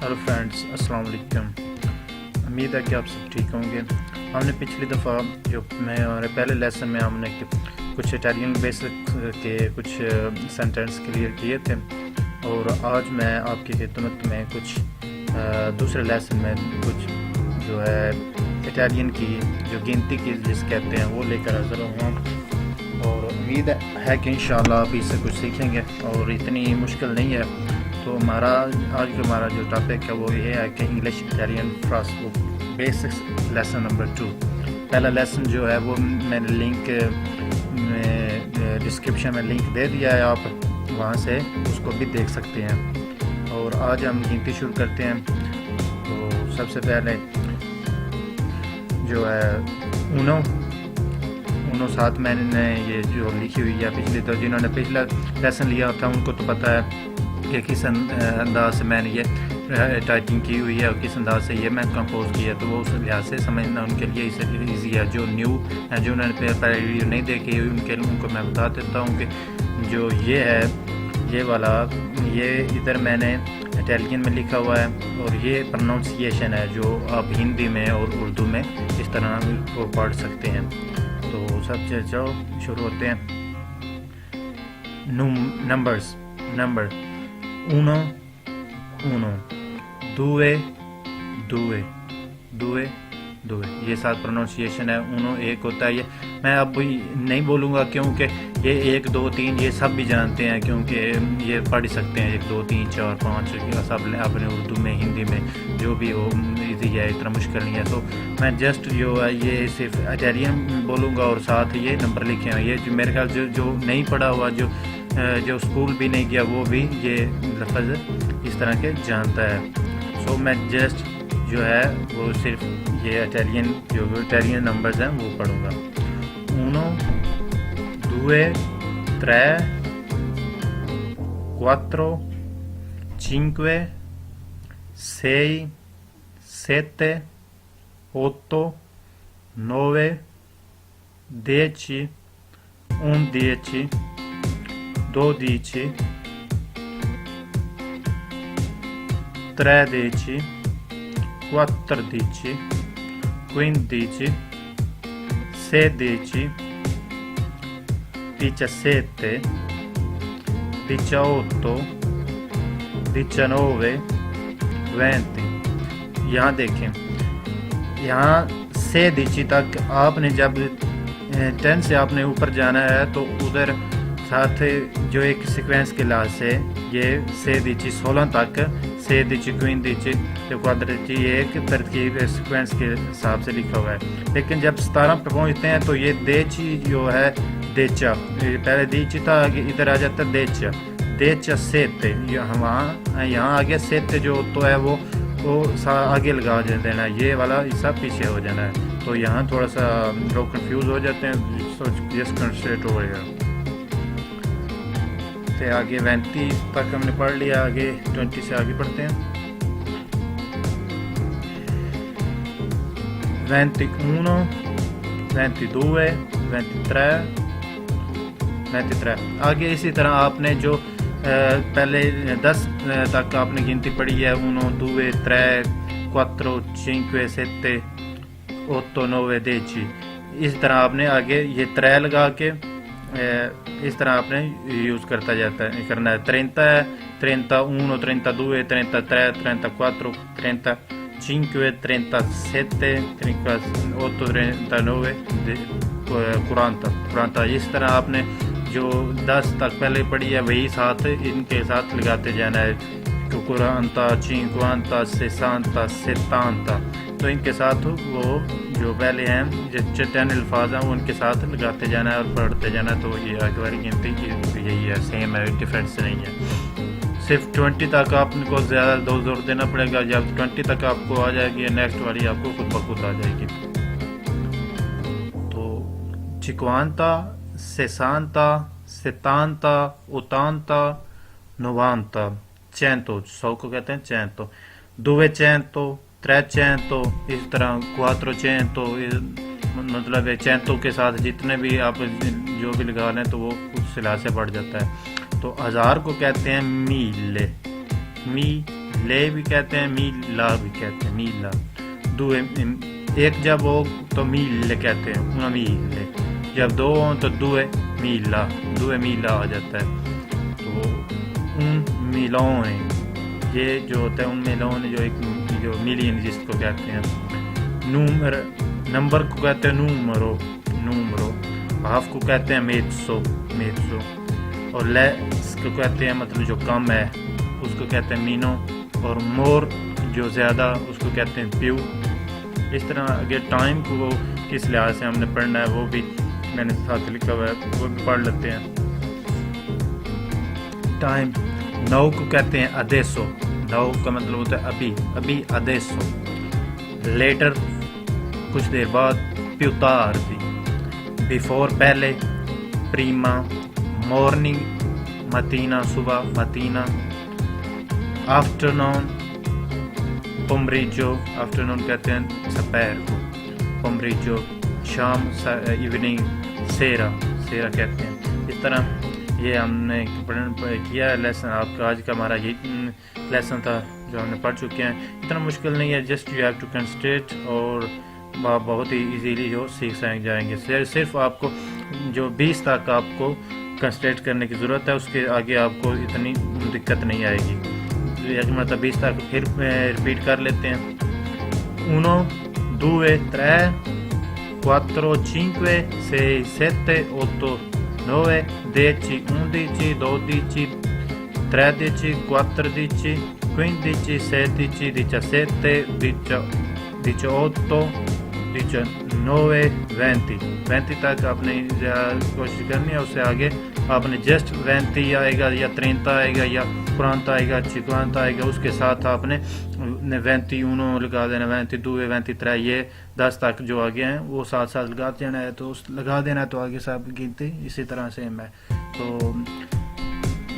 Hello friends, अस्सलाम वालेकुम। उम्मीद है कि आप सब ठीक होंगे। हमने पिछली दफ़ा जो हमारे पहले लेसन में हमने कुछ इटालियन बेसिक के कुछ सेंटेंस क्लियर किए थे, और आज मैं आपकी खिदमत में कुछ दूसरे लेसन में कुछ जो है इटालियन की जो गिनती की जिस कहते हैं वो लेकर हाजिर हूँ, और उम्मीद है कि इंशाअल्लाह आप इससे कुछ सीखेंगे और इतनी मुश्किल नहीं है। तो आज का हमारा जो टॉपिक है वो ये है कि English Italian France book basics lesson number 2। पहला लेसन जो है वो मैंने लिंक में डिस्क्रिप्शन में लिंक दे दिया है, आप वहाँ से उसको भी देख सकते हैं। और आज हम गिनती शुरू करते हैं। तो सबसे पहले जो है उनो साथ मैंने ये जो लिखी हुई है पिछले, तो जिन्होंने पिछला लेसन लिया था उनको तो पता है कि किस अंदाज से मैंने ये टाइपिंग की हुई है और किस अंदाज से ये मैं कंपोज किया है, तो वो उस लिहाज से समझना उनके लिए ईजी है। जो न्यू है, जो उन्होंने पहले वीडियो नहीं देखी उनको मैं बता देता हूँ कि जो ये है ये वाला ये इधर मैंने इटालियन में लिखा हुआ है, और ये प्रोनाउंसिएशन है जो आप हिंदी में और उर्दू में इस तरह को पढ़ सकते हैं। तो सबसे जाओ शुरू होते हैं। नंबर 1 2 ये साथ प्रोनाउंसिएशन है। 1 होता है, ये मैं अब नहीं बोलूँगा क्योंकि ये 1 2 3 ये सब भी जानते हैं, क्योंकि ये पढ़ ही सकते हैं 1 2 3 4 5 सब अपने उर्दू में हिंदी में जो भी हो इजी है, इतना मुश्किल नहीं है। तो मैं जस्ट जो है ये सिर्फ इटालियन बोलूँगा और साथ ये नंबर लिखे हैं। ये जो मेरे ख्याल जो नहीं पढ़ा हुआ, जो स्कूल भी नहीं गया, वो भी ये लफ्ज़ इस तरह के जानता है। सो मैं जस्ट जो है वो सिर्फ ये इटालियन नंबर्स हैं वो पढ़ूँगा। 1 2 3 4 5 6 7 8 9 10 11 12 13 14 15 16 17 18 19 20। यहाँ देखें, यहाँ से 10 तक आपने जब 10 से आपने ऊपर जाना है तो उधर साथ जो एक सीक्वेंस के लिहाज से ये से 16 तक से 15 जो क्वाड्रेंट ये एक तरतीब सीक्वेंस के हिसाब से लिखा हुआ है। लेकिन जब 17 पर पहुँचते हैं तो ये देची जो है देचा, पहले देची था, आगे इधर आ जाता है देचा सेते, यहाँ आगे सेते जो तो है वो आगे लगा देना, ये वाला हिस्सा पीछे हो जाना है। तो यहाँ थोड़ा सा लोग कंफ्यूज हो जाते हैं, जस्ट कंसंट्रेट हो गया। तो आगे 20 तक हमने पढ़ लिया, आगे 20 से आगे पढ़ते हैं। 21 22 23 आगे इसी तरह आपने जो पहले 10 तक आपने गिनती पढ़ी है, 1 2 3 4 5 7 8 9 10, इस तरह आपने आगे ये 3 लगा के इस तरह आपने यूज़ करता करना है। 30 है, 31 32 33 34 35 37 38 39 40। इस तरह आपने जो 10 तक पहले पढ़ी है वही साथ इनके साथ लगाते जाना है। 40 50 60 70, तो इनके साथ वो जो पहले हैं जो 10 अल्फाज हैं वो उनके साथ लगाते जाना है और पढ़ते जाना है। तो ये आगे वाली गिनती यही है, सेम है, डिफरेंस नहीं है। सिर्फ 20 तक आपको ज़्यादा जोर देना पड़ेगा। जब 20 तक आपको आ जाएगी, नेक्स्ट वाली आपको खुद ब खुद आ जाएगी। तो 50 60 70 80 90 100, 100 को कहते हैं 100, 200 300, इस तरह 400, मतलब 100 के साथ जितने भी आप जो भी लगा लें तो वो उस सिला से बढ़ जाता है। तो 1000 को कहते हैं मीले, मी لے بھی کہتے ہیں، میلا بھی کہتے ہیں، میلا دوے ایک جب ہو تو میل کہتے ہیں، una mille، جب دو ہوں تو دوے میلا آ جاتا ہے، تو un milione، یہ جو ہوتا ہے ان میلون جو ایک جو ملین جس کو کہتے ہیں، نمبر کو کہتے ہیں نومرو، ہاف کو کہتے ہیں میزو، اور لیس کو کہتے ہیں مطلب جو کم ہے اس کو کہتے ہیں مینو، اور مور جو زیادہ اس کو کہتے ہیں پیو۔ اس طرح اگر ٹائم کو کس لحاظ سے ہم نے پڑھنا ہے وہ بھی میں نے ساتھ لکھا ہوا ہے، وہ بھی پڑھ لیتے ہیں۔ ٹائم نو کو کہتے ہیں ادیسو، نو کا مطلب ہوتا ہے ابھی ادیسو، لیٹر کچھ دیر بعد، پیو تارdi، بیفور پہلے، پریما مارننگ متینا صبح، متینا آفٹرنون، پومریجو آفٹرنون کہتے ہیں سپیر کو، پومریجو شام، ایوننگ سیرا کہتے ہیں۔ اس طرح یہ ہم نے کیا ہے لیسن، آپ کا آج کا ہمارا یہ لیسن تھا جو ہم نے پڑھ چکے ہیں۔ اتنا مشکل نہیں ہے، just you have to concentrate, اور بہت ہی ایزیلی جو سیکھ جائیں گے۔ صرف آپ کو جو 20 تک آپ کو کنسنٹریٹ کرنے کی ضرورت ہے، اس کے آگے آپ کو اتنی دقت نہیں آئے گی۔ ایک مرتبہ 20 تک پھر ریپیٹ کر لیتے ہیں۔ 1 2 3 4 5 6 7 8 9 10 11 12 13 14 15 16 17 18 19 20 تک آپ نے کوشش کرنی ہے، اس سے آگے آپ نے جسٹ 20 آئے گا یا 30 آئے گا یا 40 آئے گا، 50 آئے گا، اس کے ساتھ آپ نے 21 لگا دینا، 22 23 یہ 10 تک جو آگے ہیں وہ ساتھ لگاتے جانا ہے، تو لگا دینا ہے تو آگے سب گنتی اسی طرح سے میں۔ تو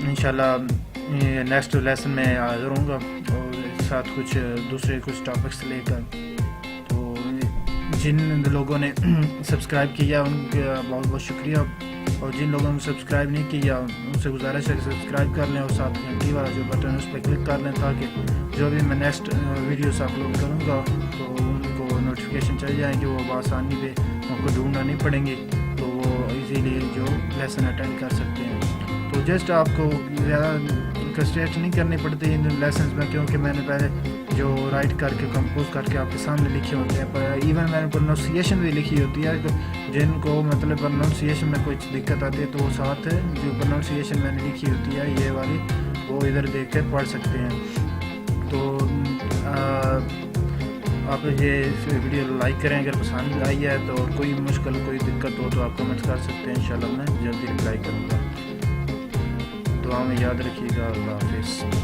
انشاءاللہ نیکسٹ لیسن میں حاضر ہوں گا اور ساتھ کچھ ٹاپکس لے کر۔ تو جن لوگوں نے سبسکرائب کیا ان کا بہت بہت شکریہ، اور جن لوگوں نے سبسکرائب نہیں کیا ان سے گزارش ہے کہ سبسکرائب کر لیں، اور ساتھ گھنٹی والا جو بٹن ہے اس پہ کلک کر لیں، تاکہ جو بھی میں نیکسٹ ویڈیوز اپلوڈ کروں گا تو ان کو نوٹیفیکیشن چل جائیں گے، وہ بآسانی پہ ان کو ڈھونڈنا نہیں پڑیں گے، تو وہ ایزیلی جو لیسن اٹینڈ کر سکتے ہیں۔ تو جسٹ آپ کو زیادہ کنسنٹریٹ نہیں کرنی پڑتی ان لیسنز میں، کیونکہ میں نے پہلے جو رائٹ کر کے کمپوز کر کے آپ کے سامنے لکھے ہوتے ہیں، پر ایون میں نے پروننسیشن بھی لکھی ہوتی ہے، جن کو مطلب پروننسیشن میں کچھ دقت آتی ہے تو وہ ساتھ جو پروننسیشن میں نے لکھی ہوتی ہے یہ والی وہ ادھر دیکھ کر پڑھ سکتے ہیں۔ تو آپ یہ ویڈیو لائک کریں اگر پسند آئی ہے تو، اور کوئی مشکل کوئی دقت ہو تو آپ کمنٹ کر سکتے ہیں، انشاءاللہ میں جلدی رپلائی کروں گا۔ دعا میں یاد رکھیے گا۔ اللہ حافظ۔